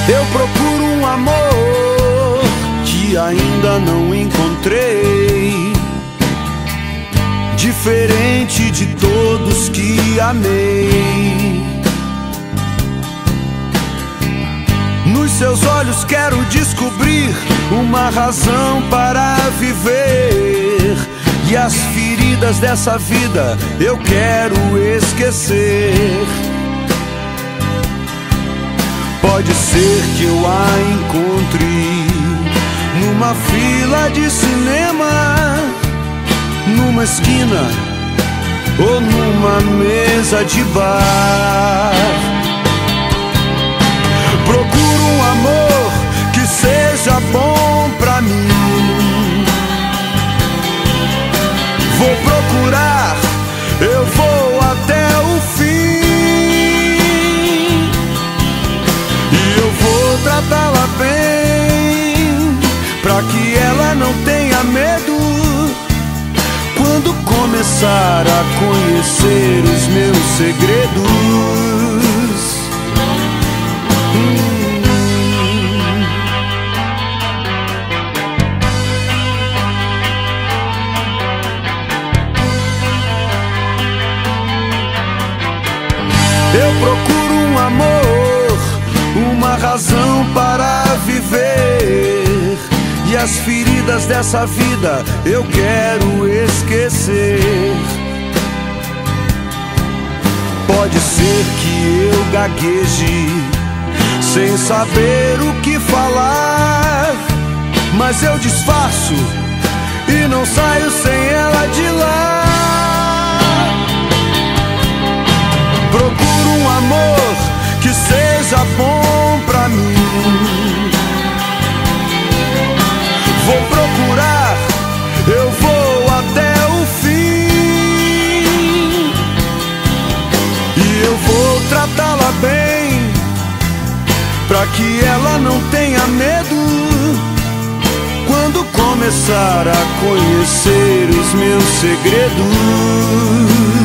Eu procuro um amor que ainda não encontrei, diferente de todos que amei. Nos seus olhos quero descobrir uma razão para viver, e as feridas dessa vida eu quero esquecer. Pode ser que eu a encontre numa fila de cinema, numa esquina ou numa mesa de bar. Procuro um amor que seja bom pra mim. Vou procurar, eu vou até o fim, e eu vou tratá-la bem, pra que ela não tenha medo quando começar a conhecer os meus segredos. Eu procuro um amor, uma razão para viver, e as feridas dessa vida eu quero esquecer. Pode ser que eu gagueje sem saber o que falar, mas eu disfarço e não saio sem ela de lá. Procuro um amor que seja bom pra mim. Vou procurar, eu vou até o fim, e eu vou tratá-la bem, pra que ela não tenha medo quando começar a conhecer os meus segredos.